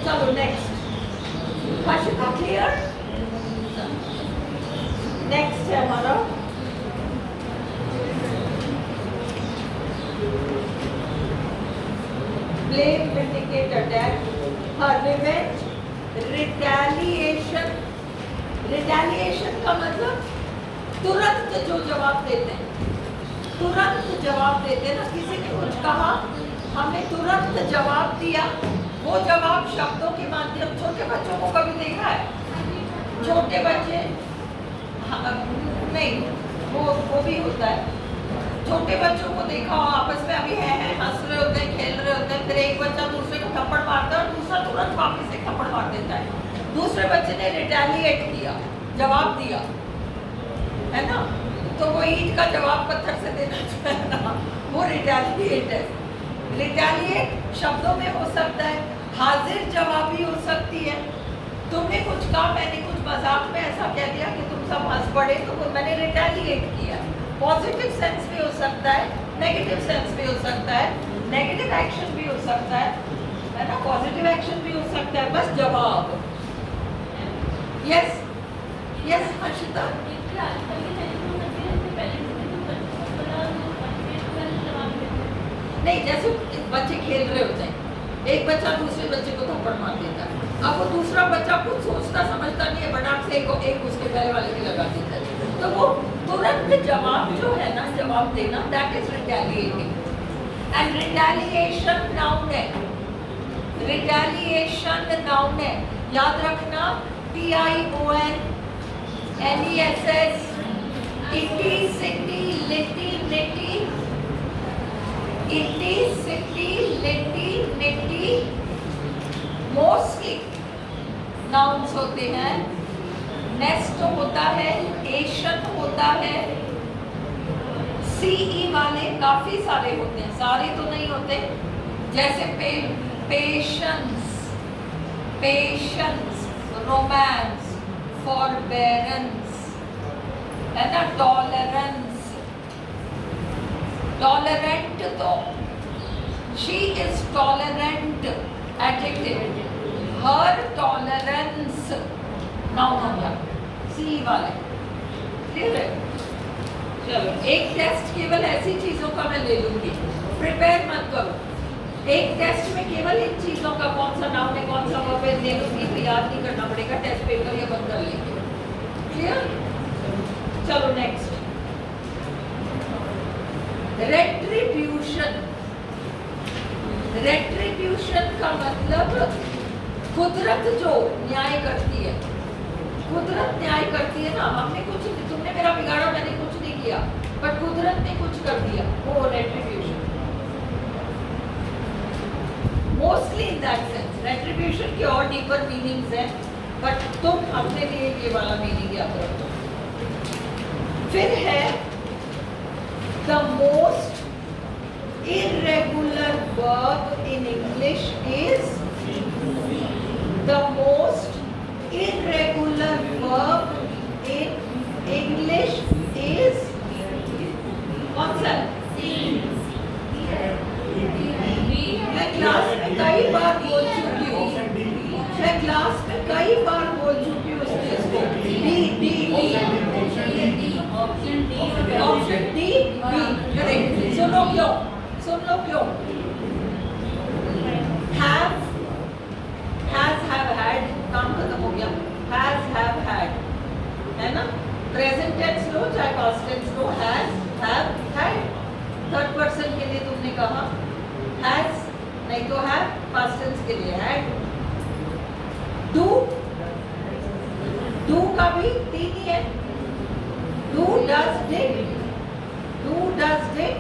चलो next, Harshita clear? Next है हमारा blame, vindicate, attack, her revenge, retaliation. Retaliation का मतलब तुरंत जो जवाब देते हैं, तुरंत जवाब देते हैं ना, किसी ने कुछ कहा हमने तुरंत जवाब दिया, वो जवाब शब्दों के माध्यम, छोटे बच्चों को कभी देखा है? छोटे बच्चे नहीं, वो भी होता है, छोटे बच्चों को देखा हो आपस में अभी है हंस रहे होते हैं, खेल रहे होते हैं, फिर एक बच्चा दूसरे को थप्पड़ मारता है और दूसरा तुरंत वापस एक थप्पड़ मार देता है। दूसरे बच्चे ने रिटेलिएट किया, जवाब दिया, है ना? तो वो ईंट का जवाब पत्थर से देना चाहिए ना, वो रिटेलिएट है। रिटेलिएट शब्दों में हो सकता है, हाजिर जवाबी हो सकती है। तुमने कुछ कहा, मैंने कुछ मजाक में ऐसा कह दिया कि तुम सब हंस पड़े, तो मैंने रिटेलिएट किया। पॉजिटिव सेंस भी हो सकता है, नेगेटिव सेंस भी हो सकता है, नेगेटिव एक्शन भी हो सकता है ना, पॉजिटिव एक्शन भी हो सकता है, बस जवाब। यस यस हर्षिता, नहीं जैसे बच्चे खेल रहे होते हैं, एक बच्चा दूसरे बच्चे को थप्पड़ मार देता है, अब वो दूसरा बच्चा कुछ सोचता समझता नहीं है, बटाक से एक उसके गले वाले की लगा देता है, तो वो तुरंत जवाब जो है ना, जवाब देना, that is retaliating. And retaliation noun है, रिटेलिएशन नाउन है, याद रखना, TION, NESS, इटी सिटी लिटी निटी, इटी सिटी लिटी निटी मोस्टली नाउन्स होते हैं। नेस्ट होता है, एशन होता है, CE वाले काफी सारे होते हैं, सारे तो नहीं होते, जैसे पेशेंस, पेशेंस, रोमांस, फॉरबेरेंस, है ना, टॉलरेंस, टॉलरेंट, तो she is tolerant adjective, her tolerance noun हो गया, CE वाले, क्लियर है? चलो एक टेस्ट केवल ऐसी चीजों का मैं ले लूंगी, प्रिपेयर मत करो, एक टेस्ट में केवल इन चीजों का कौन सा नाउन है कौन सा वर्ब है ले लूंगी, तो याद नहीं करना पड़ेगा, टेस्ट पेपर या बंद कर लेंगे, क्लियर? चलो नेक्स्ट, रेट्रिब्यूशन। रेट्रिब्यूशन का मतलब कुदरत जो न्याय करती है, कुदरत न्याय करती है ना, हमने कुछ, तुमने मेरा बिगाड़ा, मैंने कुछ नहीं किया, बट कुदरत ने कुछ कर दिया, वो रेट्रिब्यूशन। मोस्टली इन दैट सेंस, रेट्रिब्यूशन के और डीपर मीनिंग्स हैं, बट तुम अपने लिए ये वाला मीनिंग याद रखो। फिर है the most irregular verb in English is, the most irregular verb in English is कौन सा? मैं क्लास में कई बार बोल चुकी हूँ, मैं क्लास में कई बार बोल चुकी हूँ इस चीज को, ऑप्शन डी, करेक्ट। सुनो क्यों, सुन लो क्यों, have, has, have, had, काम खत्म हो गया, has, have, had, है ना, प्रेजेंट टेंस लो चाहे पास्ट टेंस लो, has, have, had, third person के लिए तुमने कहा has, नहीं तो have, पास्ट टेंस के लिए had, do, do का भी तीन ही है, do, does, did, do, does, did,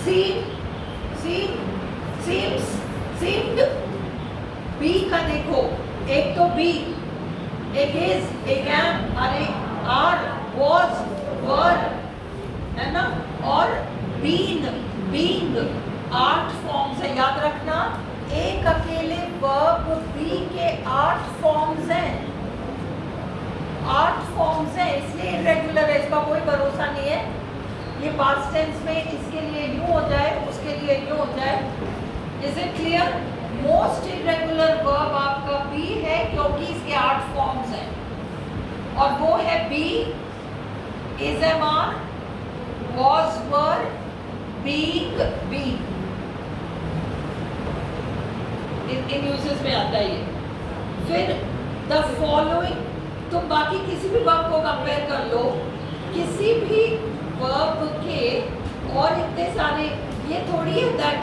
seem, seems, seemed, be का देखो, एक तो be, एक is, एक am, अरे are, was, were, है ना, और been, being, 8 फॉर्म्स है, याद रखना, एक अकेले वर्ब be के 8 फॉर्म्स हैं, 8 फॉर्म्स हैं, इसलिए इरेगुलर है, इसका कोई भरोसा नहीं है, ये पास्ट टेंस में इसके लिए यूं हो जाए, उसके लिए यूं हो जाए, is it clear? Most irregular verb आपका बी है क्योंकि इसके 8 फॉर्म्स हैं और वो है be, is am are, was were, being been. इन यूजेस में आता है ये। फिर द फॉलोइंग, तुम बाकी किसी भी वर्ब को कंपेयर कर लो, किसी भी वर्ब के और इतने सारे, ये थोड़ी है दैट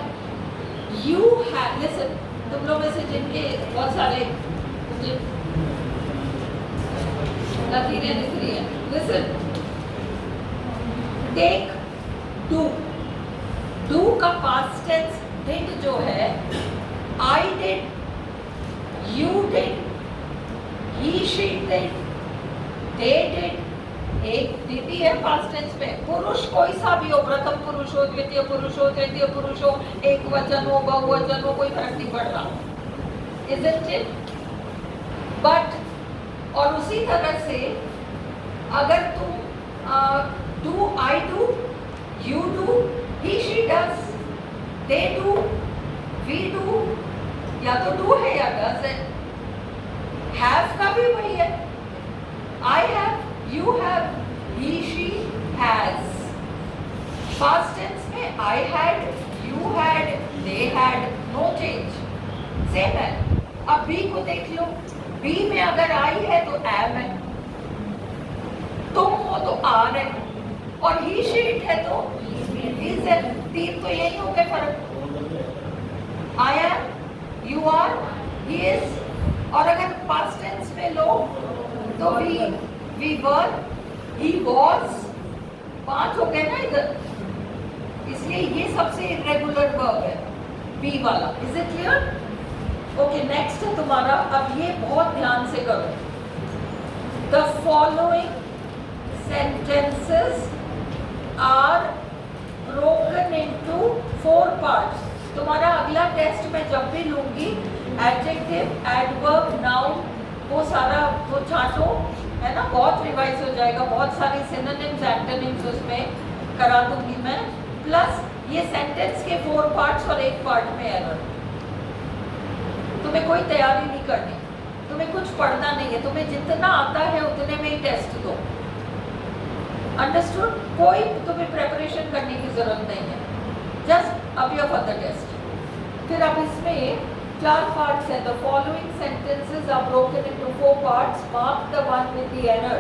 यू हैव, लिसन, तुम लोग में से जिनके बहुत सारे लकीरें दिख रही है, लिसन, टेक डू, डू का पास्ट टेंस डिड जो है, I did, you did, he she did, they did, एक did ही है पास्ट टेंस में। पुरुष कोई सा भी हो, प्रथम पुरुष हो, द्वितीय पुरुष हो, तृतीय पुरुष हो, एक वचन हो, बहुवचन हो, कोई फर्क नहीं पड़ रहा, isn't it? But और उसी तरह से अगर तुम do, I do, you do, he she does, they do, we do, या तो डू है या डज है। हैव का भी वही है, I have, you have, he she has. Past tense में I had, you had, they had, no change, same है। अब बी को देख लो, बी में अगर आई है तो एम है, तुम हो तो आर है, और ही शी इट है तो इज है। तीन तो यही हो गए फर्क, I am, you are, he is, और अगर past tense में लो तो we were, he was, 5 हो गए ना इधर, इसलिए ये सबसे irregular verb है be वाला। Is it clear? Okay, next है तुम्हारा, अब ये बहुत ध्यान से करो, the following sentences are broken into 4 parts। तुम्हारा अगला टेस्ट में जब भी लूंगी, एडजेक्टिव, एडवर्ब, नाउन, वो सारा वो छांटो, है ना, बहुत रिवाइज हो जाएगा, बहुत सारी सिनोनिम्स, एंटोनिम्स उसमें करा दूंगी मैं, प्लस ये सेंटेंस के 4 पार्ट्स और 1 पार्ट में एरर। तुम्हें कोई तैयारी नहीं करनी, तुम्हें कुछ पढ़ना नहीं है, तुम्हें जितना आता है उतने में ही टेस्ट दो, अंडरस्टूड? कोई तुम्हें प्रेपरेशन करने की जरूरत नहीं है, just appear for the test। फिर अब इसमें 4 पार्ट्स हैं। The following sentences are broken into 4 parts. Mark the one with the error।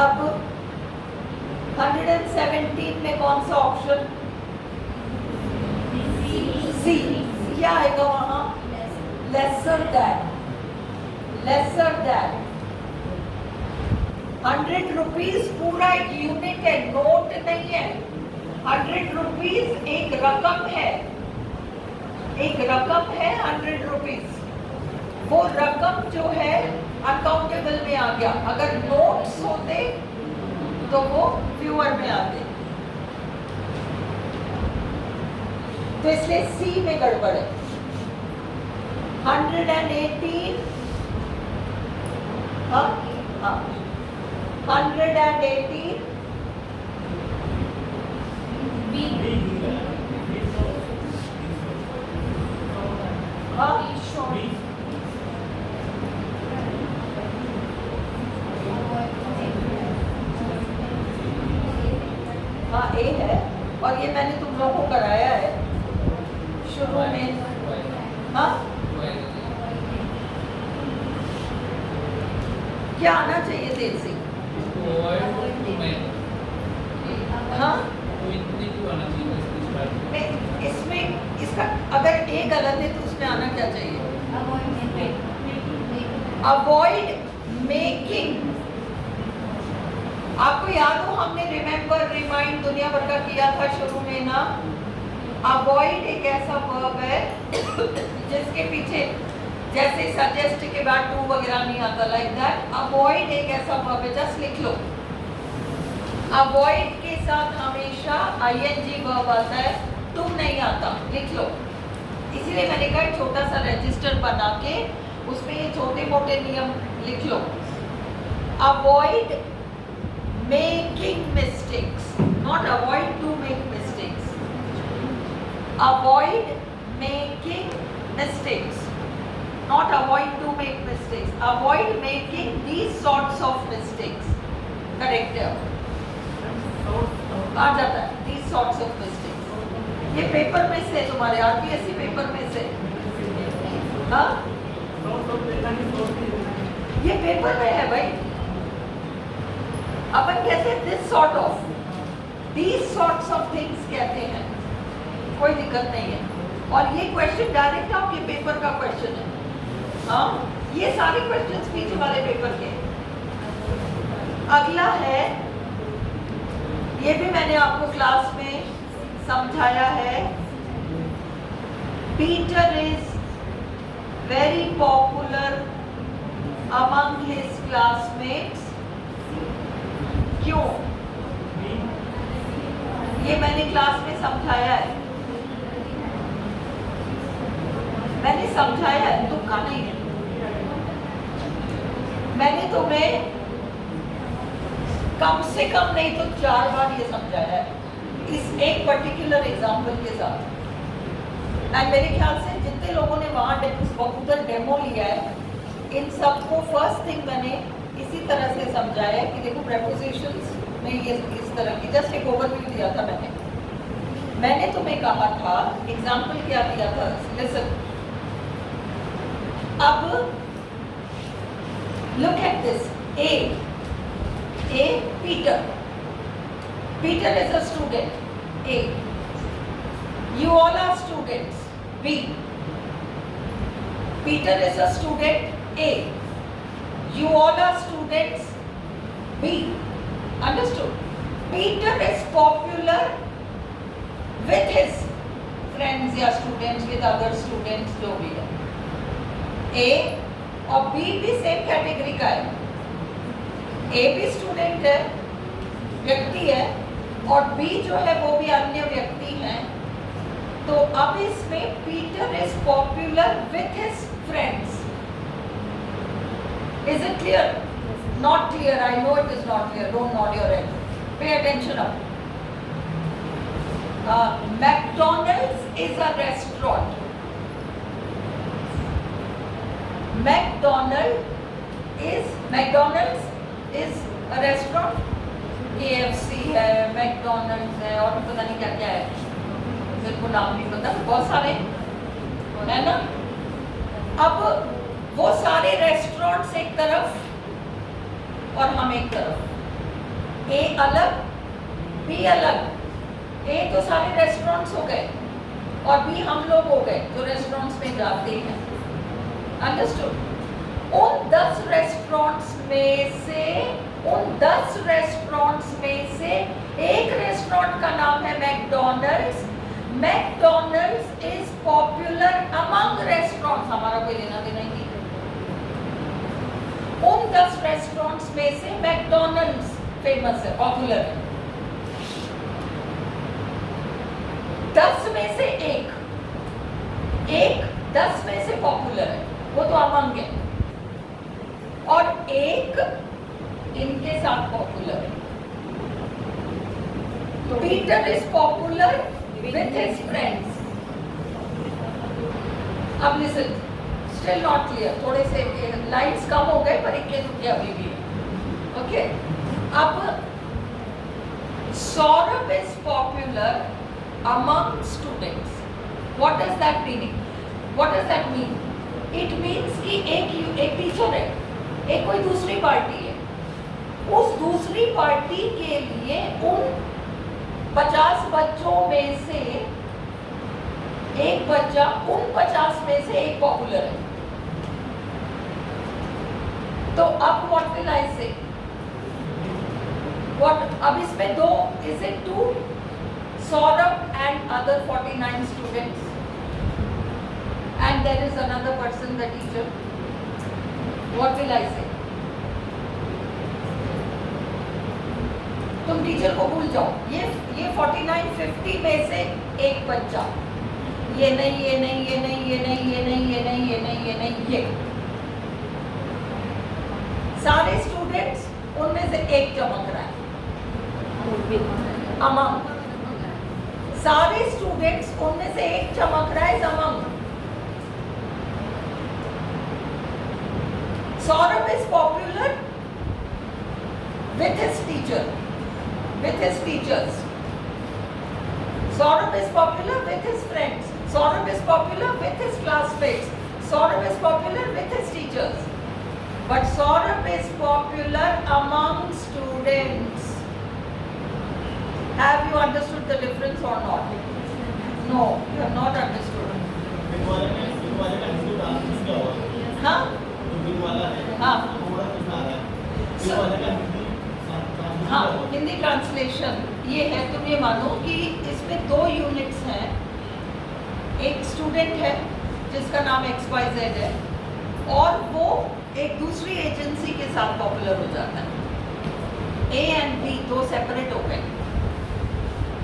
अब 117 में कौन सा ऑप्शन? सी। क्या आएगा वहां? Lesser than, lesser than. 100 rupees पूरा एक यूनिट है, नोट नहीं है। 100 रुपीज एक रकम है, एक रकम है 100 रुपीज। वो रकम जो है अकाउंटेबल में आ गया, अगर नोट्स होते तो वो व्यूअर में आते, तो इसलिए सी में गड़बड़ है। 118, हाँ हाँ 118 बी, हाँ हाँ ए है, और ये मैंने तुम लोगों को कराया है शुरू में। हाँ क्या आना चाहिए देर से? हाँ इसमें इसका अगर ए गलत है तो उसमें आना क्या चाहिए? Avoid making. आपको याद हो हमने रिमेम्बर, रिमाइंड, दुनिया भर का किया था शुरू में ना। अवॉइड एक ऐसा वर्ब है जिसके पीछे जैसे सजेस्ट के बाद टू वगैरह नहीं आता, लाइक दैट। अवॉइड एक ऐसा वर्ब है, जस्ट लिख लो। अवॉइड के साथ हमेशा आईएनजी वर्ब आता है, टू नहीं आता, लिख लो। इसीलिए मैंने कहा छोटा सा रजिस्टर बना के उसमें ये छोटे मोटे नियम लिख लो। Avoid making mistakes, not avoid to make Avoid making mistakes. Not avoid to make mistakes. Avoid making these sorts of mistakes. Correct है। आ जाता है these sorts of mistakes। ये पेपर में से तुम्हारे RPSC पेपर में से, हाँ? ये पेपर में है भाई। अपन कहते हैं this sort of, these sorts of things कहते हैं, कोई दिक्कत नहीं है। और ये क्वेश्चन डायरेक्ट आपके पेपर का क्वेश्चन है। हाँ, ये सारे क्वेश्चन पीछे वाले पेपर के। अगला है, ये भी मैंने आपको क्लास में समझाया है। Peter is very popular among his classmates. क्यों? ये मैंने क्लास में समझाया है, मैंने समझाया है, तुक्का नहीं है। मैंने तुम्हें कम से कम नहीं तो 4 बार ये समझाया है इस एक पर्टिकुलर एग्जाम्पल के साथ। एंड मेरे ख्याल से जितने लोगों ने वहाँ उधर डेमो लिया है, इन सबको फर्स्ट थिंग मैंने इसी तरह से समझाया है कि देखो प्रेपोजिशंस में ये इस तरह की जस्ट एक ओवरव्यू दिया था मैंने तुम्हें कहा था, एग्जाम्पल क्या दिया था, लिसन। अब look at this. A Peter is a student. A, you all are students. B, Peter is a student. A, you all are students. B, understood? Peter is popular with his friends या students, with other students, जो भी है। A और B भी same category का है। A भी student है, व्यक्ति है, और B जो है वो भी अन्य व्यक्ति है। तो अब इसमें Peter is popular with his friends. Is it clear? Not clear? I know it is not clear, don't nod your head, pay attention up. McDonald's is a restaurant. McDonald's is a restaurant। KFC है, McDonald's है, और पता नहीं क्या क्या है, मेरे को नाम नहीं पता, बहुत सारे है ना। अब वो सारे रेस्टोरेंट्स एक तरफ और हम एक तरफ, A अलग B अलग। A तो सारे रेस्टोरेंट्स हो गए और B हम लोग हो गए जो रेस्टोरेंट्स में जाते हैं। अंडरस्टूड? उन 10 रेस्टोरेंट्स में से एक रेस्टोरेंट का नाम है McDonald's. McDonald's is popular among restaurants. हमारा कोई लेना देना ही नहीं। उन 10 रेस्टोरेंट्स में से मैकडॉनल्ड्स फेमस है, पॉपुलर है। 10 में से एक 10 में से पॉपुलर है, वो तो अमंग है, और एक इनके साथ पॉपुलर है। Peter is popular with his friends. अब लिसन, स्टिल नॉट क्लियर, थोड़े से लाइन्स कम हो गए पर इक्के दुक्के अभी भी है। ओके, अब Saurabh is popular among students. What does that meaning? What does that mean? It means कि एक टीचर है, एक कोई दूसरी पार्टी है, उस दूसरी पार्टी के लिए उन 50 बच्चों में से एक बच्चा, उन 50 में से एक पॉपुलर है। तो अब व्हाट विल आई से? व्हाट, अब इसमें दो, is it 2 Saurabh and other 49 students and there is another person, the teacher. What will I say? तुम टीचर को भूल जाओ। ये 49 50 में से एक बच्चा, ये नहीं, ये नहीं, ये नहीं, ये नहीं, ये नहीं, ये नहीं, ये नहीं, ये नहीं, ये सारे स्टूडेंट्स, उनमें से एक चमक रहा है अमंग। सारे स्टूडेंट्स उनमें से एक चमक रहा है among. Saurabh is popular with his teacher, with his teachers. Saurabh is popular with his friends. Saurabh is popular with his classmates. Saurabh is popular with his teachers. But Saurabh is popular among students. Have you understood the difference or not? No, you have not understood. हाँ? हाँ. हाँ, Hindi translation ये है, तुम ये मानो कि इसमें 2 यूनिट्स हैं. एक स्टूडेंट है जिसका नाम XYZ है और वो एक दूसरी एजेंसी के साथ पॉपुलर हो जाता है. A and B 2 सेपरेट हो गए.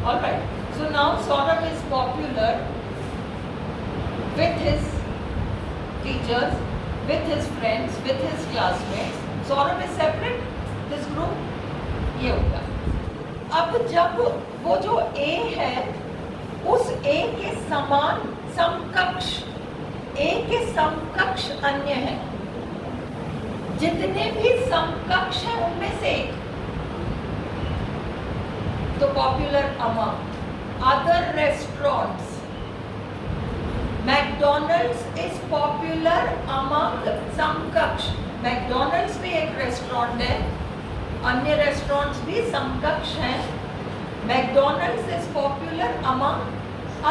Alright, so now Saurabh is popular with his teachers, with his friends, with his classmates. Saurabh is separate, this group. ये होगा. अब जब वो जो A है उस A के समान समकक्ष A के समकक्ष अन्य हैं. जितने भी समकक्ष हैं उनमें से एक तो popular among other restaurants. McDonald's is popular among समकक्ष. मैकडॉनल्ड्स भी एक रेस्टोरेंट है, अन्य रेस्टोरेंट्स भी समकक्ष हैं. McDonald's is popular among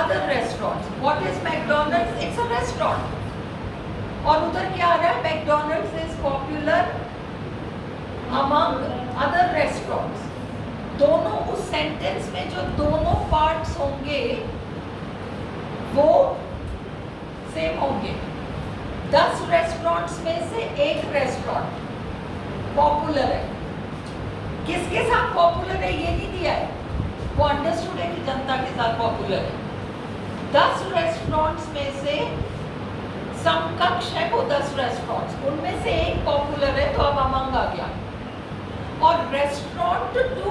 other restaurants. What is McDonald's? It's a restaurant. और उधर क्या आ रहा है? McDonald's is popular among other restaurants. दोनों उस सेंटेंस में जो दोनों पार्ट्स होंगे वो सेम होंगे. 10 रेस्टोरेंट्स में से एक रेस्टोरेंट पॉपुलर है. किसके साथ पॉपुलर है ये नहीं दिया है, वो अंडरस्टूड है कि जनता के साथ पॉपुलर है. 10 रेस्टोरेंट्स में से समकक्ष है वो 10 रेस्टोरेंट्स, उनमें से एक पॉपुलर है तो अब अमंग आ गया. और रेस्टोरेंट टू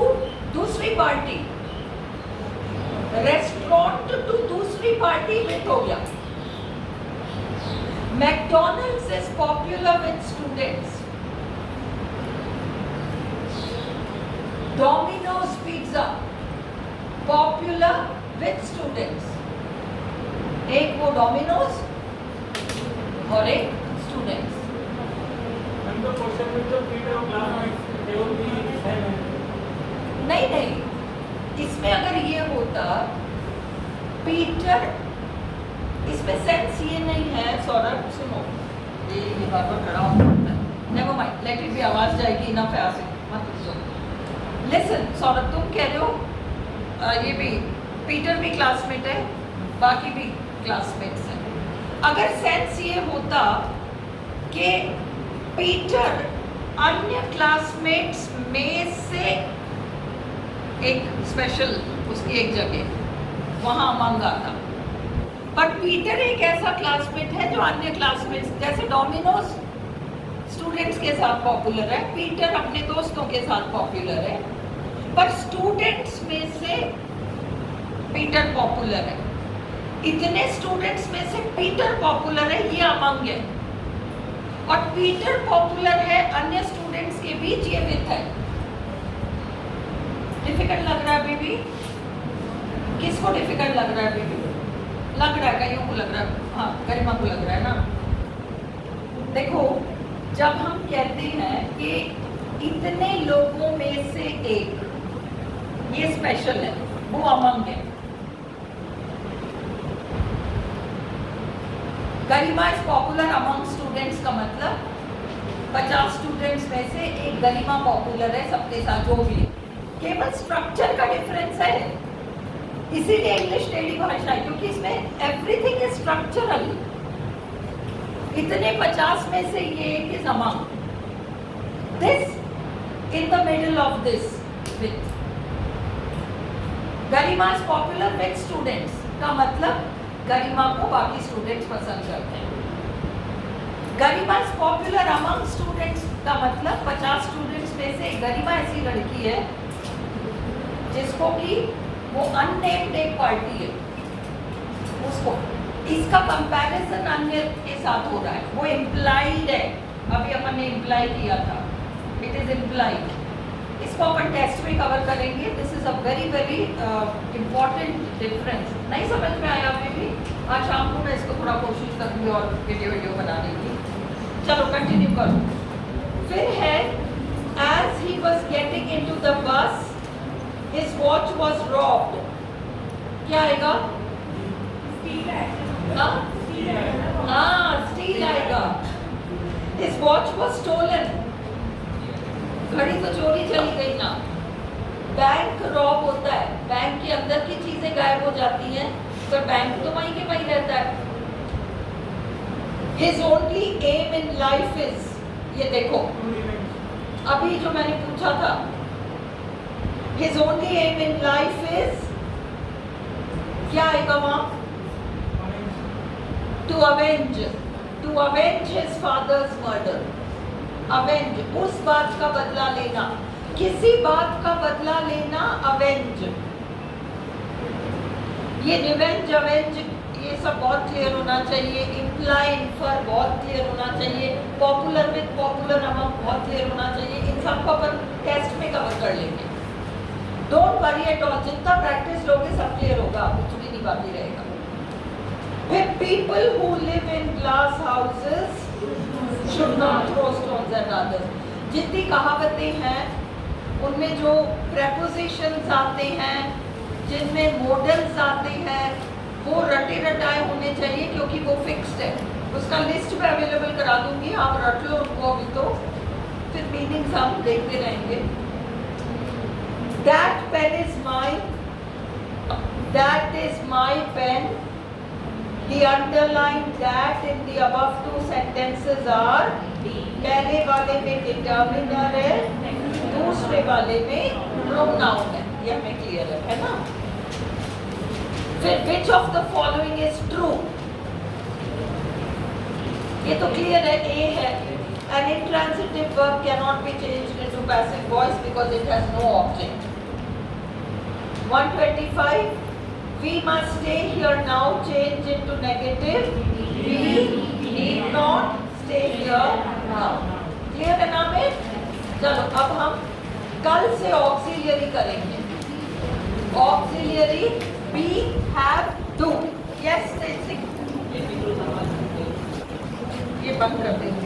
दूसरी पार्टी, रेस्टोरेंट टू दूसरी पार्टी विथ हो गया. McDonald's is popular with students. Domino's Pizza popular with students. एक वो Domino's और एक students. नहीं नहीं, इसमें अगर ये होता पीटर, इसमें सेंस ये नहीं है. सौरभ सुनो, ये बार बार खड़ा होना पड़ता है. नेवर माइंड, लेट इट भी. आवाज जाएगी ना प्यार से, मत सुनो. लिसन सौरभ, तुम कह रहे हो ये भी पीटर भी क्लासमेट है, बाकी भी क्लासमेट्स हैं. अगर सेंस ये होता कि पीटर अन्य क्लासमेट्स में से एक स्पेशल, उसकी एक जगह वहाँ अमंग आता. पर पीटर एक ऐसा क्लासमेट है जो अन्य क्लासमेट्स, जैसे डोमिनोज स्टूडेंट्स के साथ पॉपुलर है, पीटर अपने दोस्तों के साथ पॉपुलर है. पर स्टूडेंट्स में से पीटर पॉपुलर है. इतने स्टूडेंट्स में से पीटर पॉपुलर है, ये अमंग है. और पीटर पॉपुलर है अन्य स्टूडेंट्स के बीच, ये विथ है. डिफिकल्ट लग रहा है बेबी? किसको डिफिकल्ट लग रहा है बेबी? लग रहा है, कईयों को लग रहा है. हाँ, गरिमा को लग रहा है ना. देखो, जब हम कहते हैं कि इतने लोगों में से एक, ये स्पेशल है, वो अमंग है. गरिमा इज पॉपुलर अमंग स्टूडेंट्स का मतलब 50 स्टूडेंट्स में से एक गरिमा पॉपुलर है सबके साथ, जो भी. केवल स्ट्रक्चर का डिफरेंस है, इसीलिए इंग्लिश टेढ़ी भाषा है, क्योंकि इसमें एवरीथिंग इज स्ट्रक्चरल. इतने 50 में से ये एक is among. This in the middle of this with. Garima is popular with students का मतलब गरिमा को बाकी स्टूडेंट्स पसंद करते हैं. गरिमा इज पॉपुलर अमंग स्टूडेंट्स का मतलब 50 स्टूडेंट्स में से गरिमा ऐसी लड़की है जिसको कि वो अननेम्ड एक पार्टी है, उसको इसका कंपैरिजन अन्य के साथ हो रहा है, वो इम्प्लाइड है। अभी अपन ने इम्प्लाई किया था, इट इज इम्प्लाइड। इसको अपन टेस्ट में कवर करेंगे। This is a very very important difference. नहीं समझ में आया अभी भी? आज शाम को मैं इसको थोड़ा कोशिश करूँगी और वीडियो बनाने की। चलो कंटिन्यू करो। फिर है as he was getting into the bus his watch was robbed। क्या आएगा? हाँ स्टील आएगा। his watch was stolen। घड़ी तो चोरी चली गई ना। बैंक रॉब होता है, बैंक के अंदर की चीजें गायब हो जाती हैं, पर बैंक तो वहीं के वहीं रहता है। his only aim in life is, ये देखो अभी जो मैंने पूछा था, his only aim in life is, क्या आएगा वहां? to avenge his father's murder। avenge, उस बात का बदला लेना, किसी बात का बदला लेना, avenge। ये revenge, avenge, ये सब बहुत क्लियर होना चाहिए। imply, infer बहुत क्लियर होना चाहिए। popular with popular among बहुत क्लियर होना चाहिए। इन सबको अपन टेस्ट में कवर कर लेंगे। डोंट वरी एट ऑल, जितना प्रैक्टिस लोगे सब क्लियर होगा, कुछ भी नहीं बाकी रहेगा। फिर people who live in glass houses should not throw stones at others। जितनी कहावतें हैं उनमें जो prepositions आते हैं, जिनमें modals आते हैं, वो रटे रटाए होने चाहिए, क्योंकि वो फिक्स्ड है। उसका लिस्ट में अवेलेबल करा दूंगी, आप रट लो उनको अभी, तो फिर मीनिंग्स हम देखते रहेंगे। That pen is mine, that is my pen। The underlined that in the above two sentences are, पहले वाले में determiner है, दूसरे वाले में pronoun है। ये हमें क्लियर है ना? फिर which of the following is true? ये तो क्लियर है, A है। An intransitive verb cannot be changed into passive voice because it has no object। 125, we must stay here now change into negative, we need not stay here now। Clear है ना में? चलो अब हम कल से ऑक्सिलियरी करेंगे। Auxiliary we have to। yes, ये बंद कर देंगे।